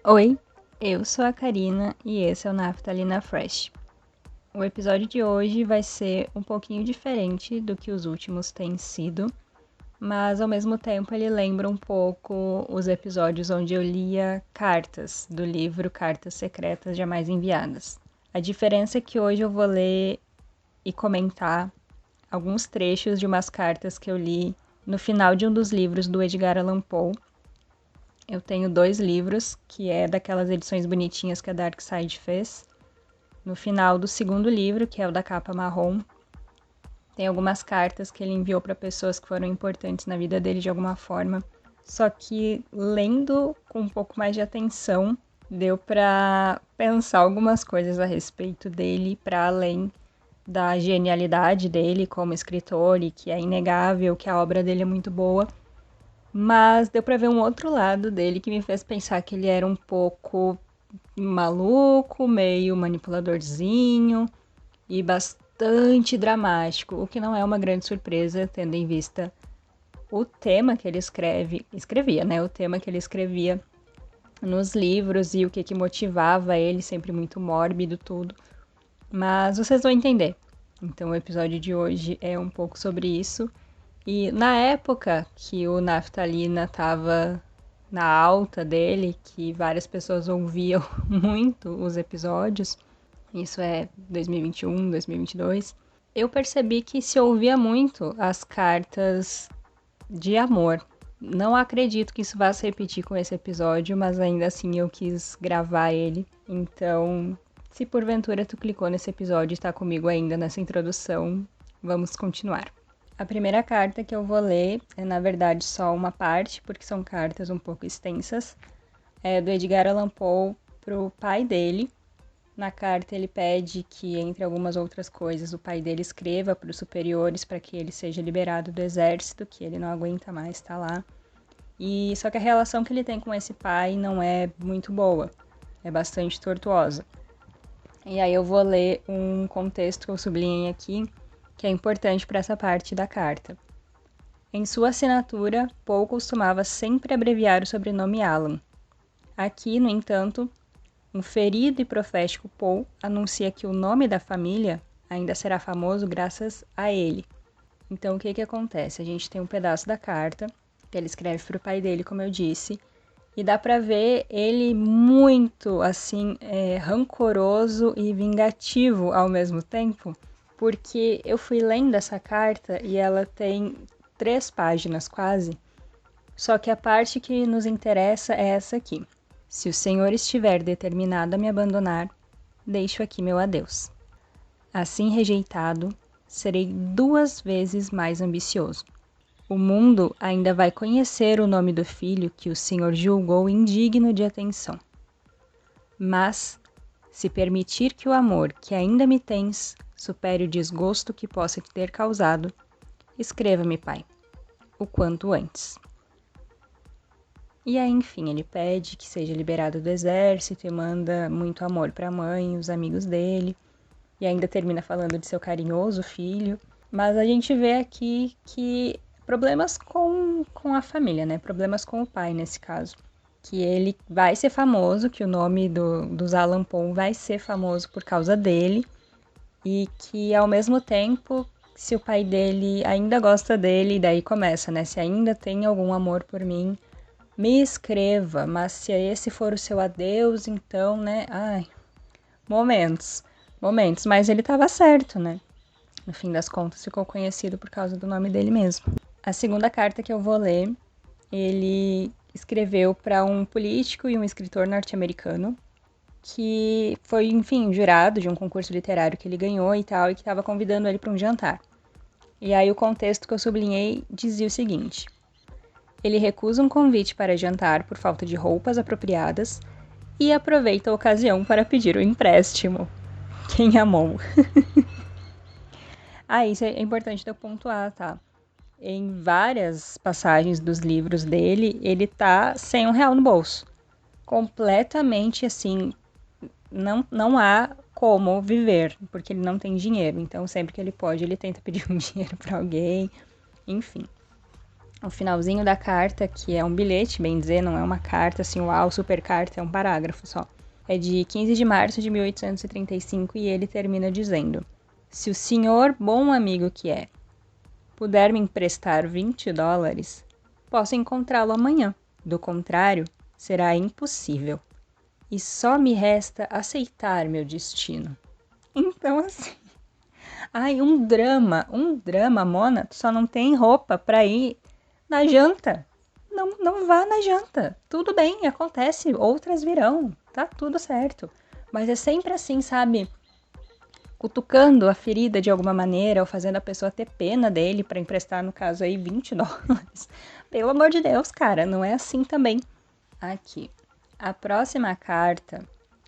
Oi, eu sou a Karina e esse é o Naftalina Fresh. O episódio de hoje vai ser um pouquinho diferente do que os últimos têm sido, mas ao mesmo tempo ele lembra um pouco os episódios onde eu lia cartas do livro Cartas Secretas Jamais Enviadas. A diferença é que hoje eu vou ler e comentar alguns trechos de umas cartas que eu li no final de um dos livros do Edgar Allan Poe. Eu tenho 2 livros, que é daquelas edições bonitinhas que a Dark Side fez. No final do segundo livro, que é o da capa marrom, tem algumas cartas que ele enviou para pessoas que foram importantes na vida dele de alguma forma. Só que lendo com um pouco mais de atenção, deu para pensar algumas coisas a respeito dele, para além da genialidade dele como escritor e que é inegável que a obra dele é muito boa. Mas deu pra ver um outro lado dele que me fez pensar que ele era um pouco maluco, meio manipuladorzinho e bastante dramático, o que não é uma grande surpresa, tendo em vista o tema que ele escrevia, né? O tema que ele escrevia nos livros e o que motivava ele, sempre muito mórbido, tudo. Mas vocês vão entender. Então o episódio de hoje é um pouco sobre isso. E na época que o Naftalina estava na alta dele, que várias pessoas ouviam muito os episódios, isso é 2021, 2022, eu percebi que se ouvia muito as cartas de amor. Não acredito que isso vá se repetir com esse episódio, mas ainda assim eu quis gravar ele. Então, se porventura tu clicou nesse episódio e está comigo ainda nessa introdução, vamos continuar. A primeira carta que eu vou ler é, na verdade, só uma parte, porque são cartas um pouco extensas. É do Edgar Allan Poe pro pai dele. Na carta ele pede que, entre algumas outras coisas, o pai dele escreva para os superiores para que ele seja liberado do exército, que ele não aguenta mais estar lá. E só que a relação que ele tem com esse pai não é muito boa, é bastante tortuosa. E aí eu vou ler um contexto que eu sublinhei aqui, que é importante para essa parte da carta. Em sua assinatura, Poe costumava sempre abreviar o sobrenome Allan. Aqui, no entanto, um ferido e profético Poe anuncia que o nome da família ainda será famoso graças a ele. Então, o que acontece? A gente tem um pedaço da carta que ele escreve para o pai dele, como eu disse, e dá para ver ele muito, assim, rancoroso e vingativo ao mesmo tempo, porque eu fui lendo essa carta e ela tem 3 páginas quase, só que a parte que nos interessa é essa aqui. Se o Senhor estiver determinado a me abandonar, deixo aqui meu adeus. Assim rejeitado, serei 2 vezes mais ambicioso. O mundo ainda vai conhecer o nome do filho que o Senhor julgou indigno de atenção. Mas, se permitir que o amor que ainda me tens supere o desgosto que possa te ter causado, escreva-me, pai, o quanto antes. E aí, enfim, ele pede que seja liberado do exército e manda muito amor para a mãe e os amigos dele. E ainda termina falando de seu carinhoso filho. Mas a gente vê aqui que problemas com a família, né? Problemas com o pai, nesse caso. Que ele vai ser famoso, que o nome dos Allan Poe vai ser famoso por causa dele. E que, ao mesmo tempo, se o pai dele ainda gosta dele, daí começa, né? Se ainda tem algum amor por mim, me escreva, mas se esse for o seu adeus, então, né? Ai, momentos, mas ele tava certo, né? No fim das contas, ficou conhecido por causa do nome dele mesmo. A segunda carta que eu vou ler, ele escreveu para um político e um escritor norte-americano, que foi, enfim, jurado de um concurso literário que ele ganhou e tal, e que estava convidando ele para um jantar. E aí o contexto que eu sublinhei dizia o seguinte: ele recusa um convite para jantar por falta de roupas apropriadas e aproveita a ocasião para pedir o empréstimo. Quem amou? Isso é importante de eu pontuar, tá? Em várias passagens dos livros dele, ele tá sem R$1 no bolso. Completamente assim, não há como viver, porque ele não tem dinheiro. Então, sempre que ele pode, ele tenta pedir um dinheiro para alguém, enfim. O finalzinho da carta, que é um bilhete, bem dizer, não é uma carta assim, uau, super carta, é um parágrafo só. É de 15 de março de 1835 e ele termina dizendo: se o senhor, bom amigo que é, puder me emprestar $20, posso encontrá-lo amanhã. Do contrário, será impossível. E só me resta aceitar meu destino. Então, assim... Ai, um drama, Mona. Tu só não tem roupa pra ir na janta. Não vá na janta. Tudo bem, acontece, outras virão. Tá tudo certo. Mas é sempre assim, sabe? Cutucando a ferida de alguma maneira, ou fazendo a pessoa ter pena dele pra emprestar, no caso aí, $20. Pelo amor de Deus, cara, não é assim também. Aqui. A próxima carta,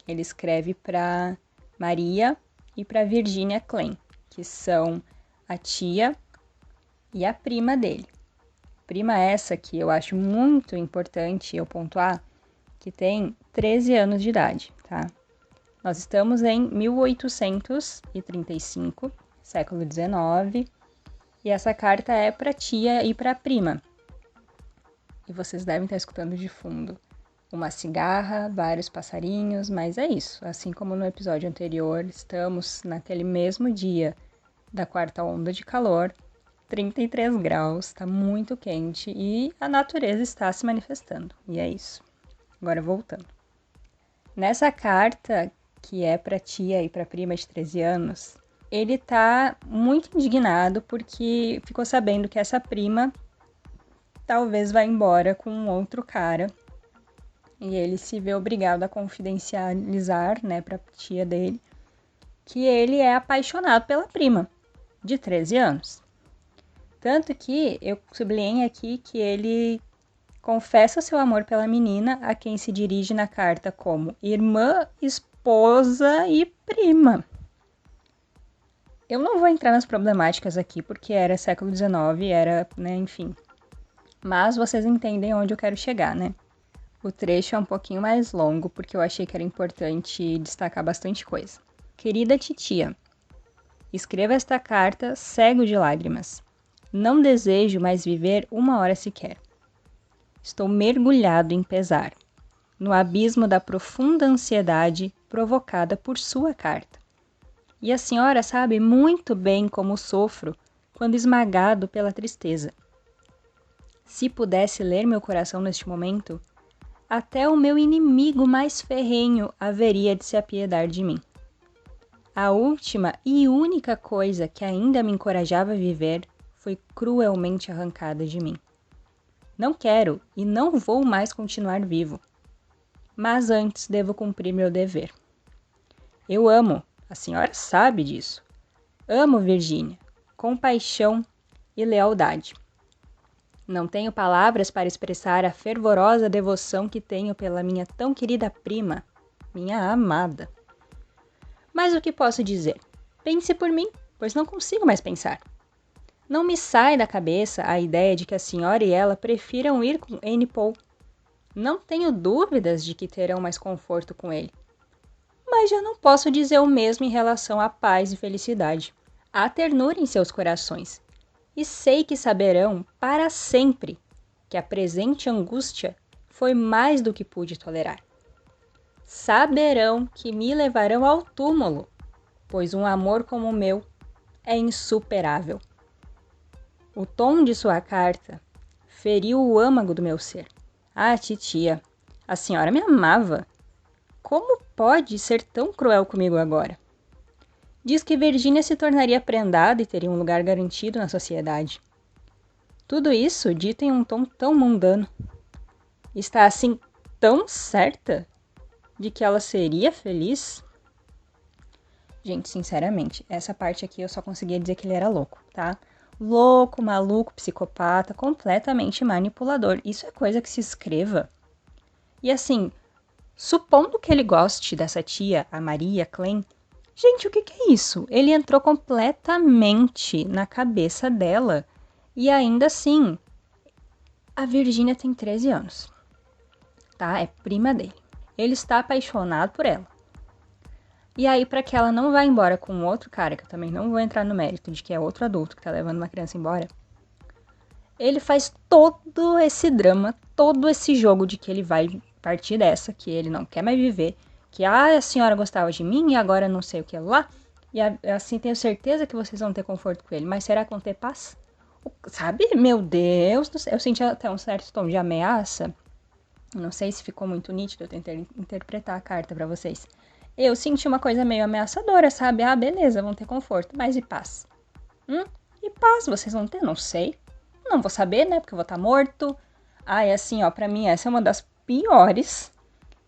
ele escreve pra Maria e pra Virginia Klein, que são a tia e a prima dele. Prima essa que eu acho muito importante eu pontuar, que tem 13 anos de idade, tá? Nós estamos em 1835, século XIX, e essa carta é para tia e para prima. E vocês devem estar escutando de fundo uma cigarra, vários passarinhos, mas é isso. Assim como no episódio anterior, estamos naquele mesmo dia da quarta onda de calor, 33 graus, tá muito quente e a natureza está se manifestando. E é isso. Agora voltando. Nessa carta, que é para tia e para prima de 13 anos, ele tá muito indignado porque ficou sabendo que essa prima talvez vá embora com um outro cara. E ele se vê obrigado a confidencializar, né, pra tia dele, que ele é apaixonado pela prima, de 13 anos. Tanto que eu sublinhei aqui que ele confessa seu amor pela menina, a quem se dirige na carta como irmã, esposa e prima. Eu não vou entrar nas problemáticas aqui, porque era século XIX, era, né, enfim. Mas vocês entendem onde eu quero chegar, né? O trecho é um pouquinho mais longo, porque eu achei que era importante destacar bastante coisa. Querida titia, escreva esta carta cego de lágrimas. Não desejo mais viver uma hora sequer. Estou mergulhado em pesar, no abismo da profunda ansiedade provocada por sua carta. E a senhora sabe muito bem como sofro quando esmagado pela tristeza. Se pudesse ler meu coração neste momento, até o meu inimigo mais ferrenho haveria de se apiedar de mim. A última e única coisa que ainda me encorajava a viver foi cruelmente arrancada de mim. Não quero e não vou mais continuar vivo. Mas antes devo cumprir meu dever. Eu amo, a senhora sabe disso. Amo Virgínia, com paixão e lealdade. Não tenho palavras para expressar a fervorosa devoção que tenho pela minha tão querida prima, minha amada. Mas o que posso dizer? Pense por mim, pois não consigo mais pensar. Não me sai da cabeça a ideia de que a senhora e ela prefiram ir com Annie Paul. Não tenho dúvidas de que terão mais conforto com ele. Mas já não posso dizer o mesmo em relação à paz e felicidade. Há ternura em seus corações. E sei que saberão, para sempre, que a presente angústia foi mais do que pude tolerar. Saberão que me levarão ao túmulo, pois um amor como o meu é insuperável. O tom de sua carta feriu o âmago do meu ser. Ah, titia, a senhora me amava. Como pode ser tão cruel comigo agora? Diz que Virgínia se tornaria prendada e teria um lugar garantido na sociedade. Tudo isso dito em um tom tão mundano. Está assim tão certa de que ela seria feliz? Gente, sinceramente, essa parte aqui eu só conseguia dizer que ele era louco, tá? Louco, maluco, psicopata, completamente manipulador. Isso é coisa que se escreva. E assim, supondo que ele goste dessa tia, a Maria Klein, gente, o que é isso? Ele entrou completamente na cabeça dela. E ainda assim, a Virgínia tem 13 anos, tá? É prima dele. Ele está apaixonado por ela. E aí, para que ela não vá embora com outro cara, que eu também não vou entrar no mérito de que é outro adulto que tá levando uma criança embora, Ele faz todo esse drama, todo esse jogo de que ele vai partir dessa, que ele não quer mais viver, que a senhora gostava de mim e agora não sei o que lá, e assim tenho certeza que vocês vão ter conforto com ele, mas será que vão ter paz? Sabe? Meu Deus do céu, eu senti até um certo tom de ameaça. Não sei se ficou muito nítido, eu tentei interpretar a carta pra vocês. Eu senti uma coisa meio ameaçadora, sabe? Ah, beleza, vão ter conforto, mas e paz? E paz vocês vão ter? Não sei. Não vou saber, né? Porque eu vou estar morto. Ah, é assim, ó, pra mim essa é uma das piores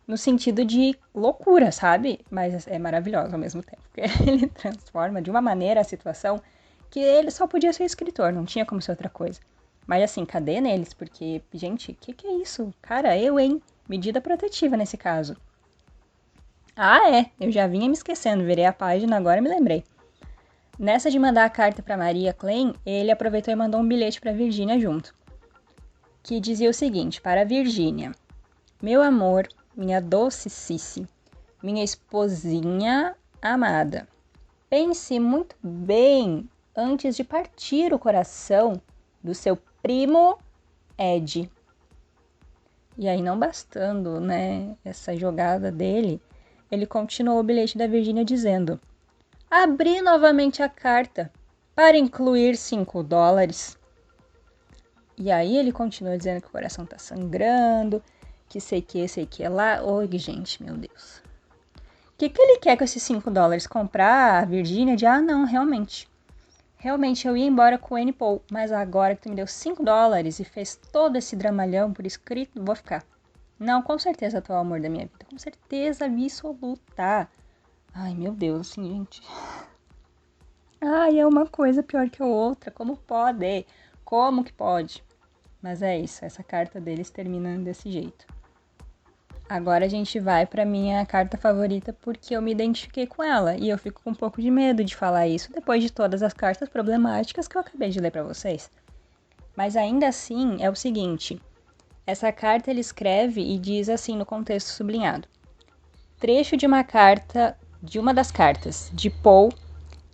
no sentido de loucura, sabe? Mas é maravilhosa ao mesmo tempo. Porque ele transforma de uma maneira a situação que ele só podia ser escritor, não tinha como ser outra coisa. Mas assim, cadê neles? Porque, gente, que é isso? Cara, hein? Medida protetiva nesse caso. Ah, é. Eu já vinha me esquecendo, virei a página, agora me lembrei. Nessa de mandar a carta para Maria Klein, ele aproveitou e mandou um bilhete para Virgínia junto, que dizia o seguinte: para Virgínia, meu amor, minha doce Cici, minha esposinha amada, pense muito bem antes de partir o coração do seu primo Ed. E aí, não bastando, né, essa jogada dele, ele continuou o bilhete da Virgínia dizendo: abri novamente a carta para incluir $5. E aí ele continua dizendo que o coração tá sangrando, que sei que lá. Oi, gente, meu Deus. O que ele quer com esses $5? Comprar a Virgínia de, não, realmente eu ia embora com o N. Paul, mas agora que tu me deu $5 e fez todo esse dramalhão por escrito, vou ficar. Não, com certeza tu é o amor da minha vida, com certeza absoluta. Ai, meu Deus, assim, gente. Ai, é uma coisa pior que a outra. Como pode? Como que pode? Mas é isso, essa carta deles termina desse jeito. Agora a gente vai pra minha carta favorita porque eu me identifiquei com ela. E eu fico com um pouco de medo de falar isso depois de todas as cartas problemáticas que eu acabei de ler pra vocês. Mas ainda assim, é o seguinte. Essa carta ele escreve e diz assim no contexto sublinhado. Trecho de uma carta, de uma das cartas, de Paul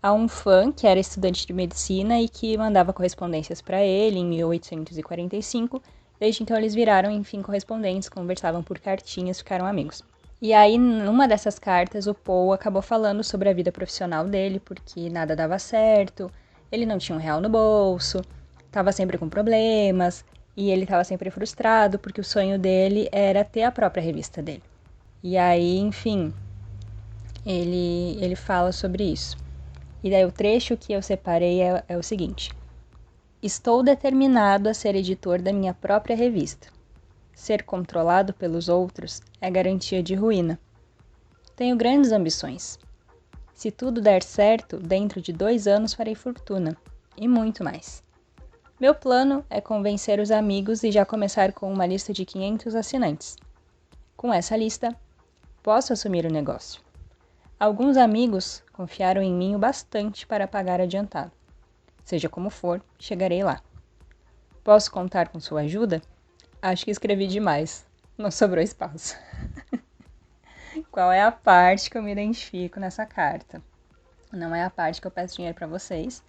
a um fã que era estudante de medicina e que mandava correspondências para ele em 1845. Desde então eles viraram, enfim, correspondentes, conversavam por cartinhas, ficaram amigos. E aí, numa dessas cartas, o Paul acabou falando sobre a vida profissional dele, porque nada dava certo, ele não tinha R$1 no bolso, estava sempre com problemas, e ele estava sempre frustrado, porque o sonho dele era ter a própria revista dele. E aí, enfim, ele fala sobre isso. E daí o trecho que eu separei é o seguinte. Estou determinado a ser editor da minha própria revista. Ser controlado pelos outros é garantia de ruína. Tenho grandes ambições. Se tudo der certo, dentro de 2 anos farei fortuna. E muito mais. Meu plano é convencer os amigos e já começar com uma lista de 500 assinantes. Com essa lista, posso assumir o negócio. Alguns amigos confiaram em mim o bastante para pagar adiantado. Seja como for, chegarei lá. Posso contar com sua ajuda? Acho que escrevi demais. Não sobrou espaço. Qual é a parte que eu me identifico nessa carta? Não é a parte que eu peço dinheiro para vocês.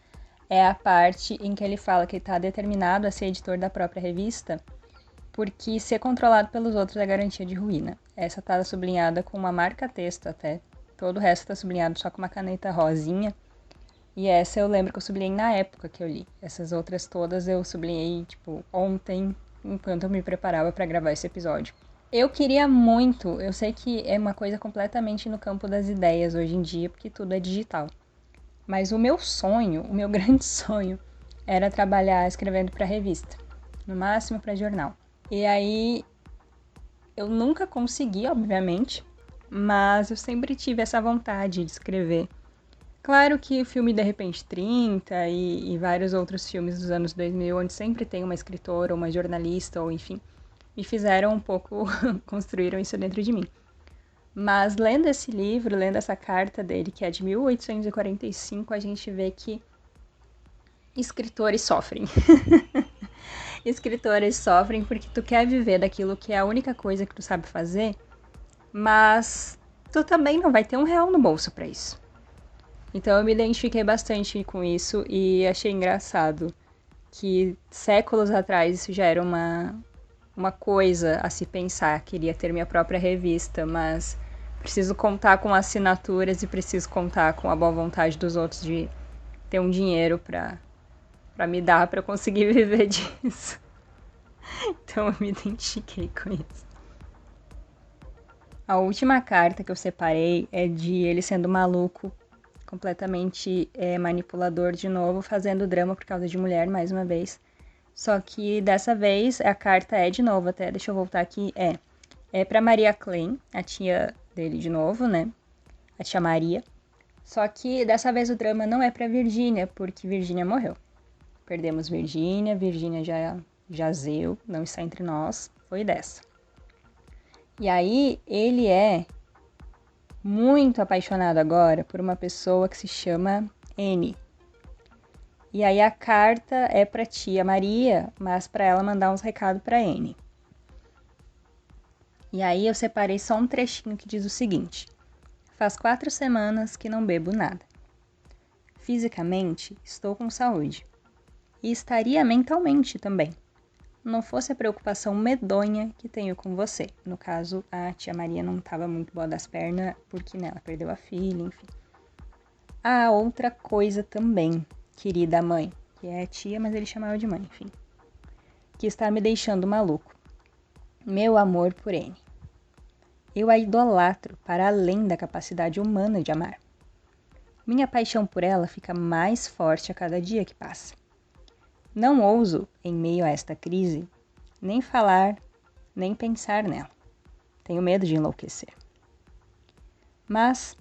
É a parte em que ele fala que ele está determinado a ser editor da própria revista, porque ser controlado pelos outros é garantia de ruína. Essa está sublinhada com uma marca-texto até. Todo o resto tá sublinhado só com uma caneta rosinha. E essa eu lembro que eu sublinhei na época que eu li. Essas outras todas eu sublinhei, ontem, enquanto eu me preparava para gravar esse episódio. Eu queria muito, eu sei que é uma coisa completamente no campo das ideias hoje em dia, porque tudo é digital. Mas o meu sonho, o meu grande sonho, era trabalhar escrevendo para revista. No máximo para jornal. E aí, eu nunca consegui, obviamente, mas eu sempre tive essa vontade de escrever. Claro que o filme De Repente 30 e vários outros filmes dos anos 2000, onde sempre tem uma escritora ou uma jornalista, ou enfim, me fizeram um pouco, construíram isso dentro de mim. Mas lendo esse livro, lendo essa carta dele, que é de 1845, a gente vê que escritores sofrem. Escritores sofrem porque tu quer viver daquilo que é a única coisa que tu sabe fazer, mas tu também não vai ter R$1 no bolso pra isso. Então eu me identifiquei bastante com isso e achei engraçado que séculos atrás isso já era uma coisa a se pensar. Queria ter minha própria revista, mas preciso contar com assinaturas e preciso contar com a boa vontade dos outros de ter um dinheiro pra me dar pra eu conseguir viver disso. Então eu me identifiquei com isso. A última carta que eu separei é de ele sendo maluco, completamente manipulador de novo, fazendo drama por causa de mulher, mais uma vez. Só que dessa vez a carta é de novo, até deixa eu voltar aqui, é pra Maria Klein, a tia dele de novo, né? A tia Maria. Só que dessa vez o drama não é pra Virgínia, porque Virgínia morreu. Perdemos Virgínia, Virgínia já jazeu, não está entre nós, foi dessa. E aí ele é muito apaixonado agora por uma pessoa que se chama N. E aí a carta é pra tia Maria, mas pra ela mandar uns recados pra N. E aí eu separei só um trechinho que diz o seguinte: faz 4 semanas que não bebo nada. Fisicamente, estou com saúde. E estaria mentalmente também. Não fosse a preocupação medonha que tenho com você. No caso, a tia Maria não estava muito boa das pernas, porque né, ela perdeu a filha, enfim. Há outra coisa também, querida mãe, que é tia, mas ele chamava de mãe, enfim, que está me deixando maluco. Meu amor por N. Eu a idolatro para além da capacidade humana de amar. Minha paixão por ela fica mais forte a cada dia que passa. Não ouso, em meio a esta crise, nem falar, nem pensar nela. Tenho medo de enlouquecer. Mas,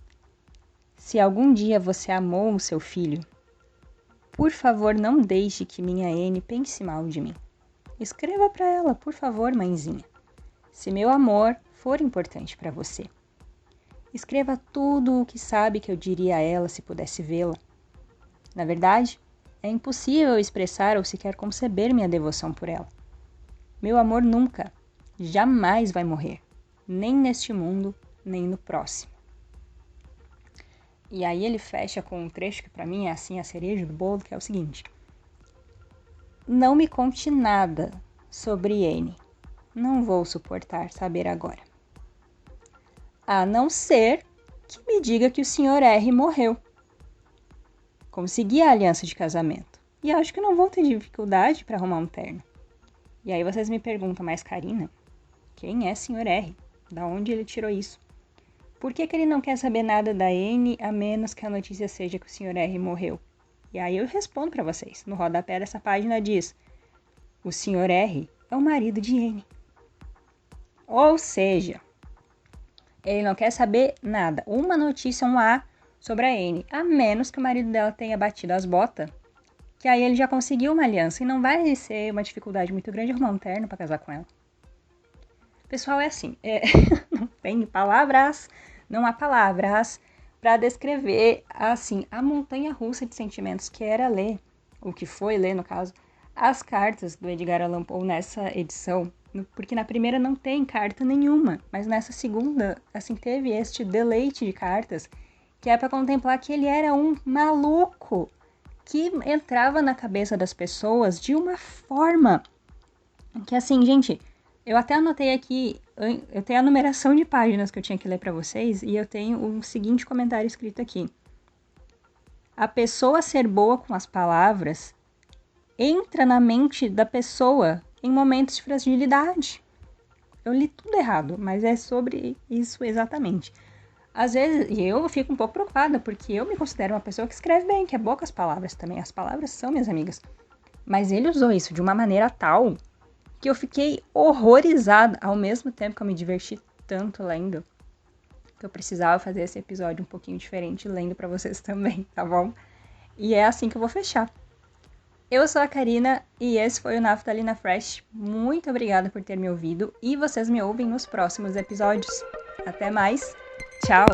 se algum dia você amou o seu filho, por favor, não deixe que minha N pense mal de mim. Escreva para ela, por favor, mãezinha. Se meu amor for importante para você. Escreva tudo o que sabe que eu diria a ela se pudesse vê-la. Na verdade, é impossível expressar ou sequer conceber minha devoção por ela. Meu amor nunca, jamais vai morrer, nem neste mundo, nem no próximo. E aí ele fecha com um trecho que pra mim é assim a cereja do bolo, que é o seguinte: não me conte nada sobre N. Não vou suportar saber agora. A não ser que me diga que o Sr. R morreu. Consegui a aliança de casamento. E acho que não vou ter dificuldade para arrumar um terno. E aí vocês me perguntam, mas Karina, quem é Sr. R? Da onde ele tirou isso? Por que ele não quer saber nada da N, a menos que a notícia seja que o Sr. R morreu? E aí eu respondo para vocês. No rodapé dessa página diz: o Sr. R é o marido de N. Ou seja, ele não quer saber nada. Uma notícia, um A, sobre a N, a menos que o marido dela tenha batido as botas, que aí ele já conseguiu uma aliança e não vai ser uma dificuldade muito grande arrumar um terno pra casar com ela. Pessoal, é assim, não tem palavras, não há palavras pra descrever, assim, a montanha-russa de sentimentos que era ler, o que foi ler, no caso, as cartas do Edgar Allan Poe nessa edição, porque na primeira não tem carta nenhuma, mas nessa segunda, assim, teve este deleite de cartas, que é para contemplar que ele era um maluco que entrava na cabeça das pessoas de uma forma que, assim, gente, eu até anotei aqui, eu tenho a numeração de páginas que eu tinha que ler para vocês e eu tenho o seguinte comentário escrito aqui. A pessoa ser boa com as palavras entra na mente da pessoa em momentos de fragilidade. Eu li tudo errado, mas é sobre isso exatamente. Às vezes, e eu fico um pouco preocupada, porque eu me considero uma pessoa que escreve bem, que é boa com as palavras também. As palavras são minhas amigas. Mas ele usou isso de uma maneira tal que eu fiquei horrorizada, ao mesmo tempo que eu me diverti tanto lendo, que eu precisava fazer esse episódio um pouquinho diferente, lendo pra vocês também, tá bom? E é assim que eu vou fechar. Eu sou a Karina e esse foi o Naftalina Fresh. Muito obrigada por ter me ouvido e vocês me ouvem nos próximos episódios. Até mais! Tchau!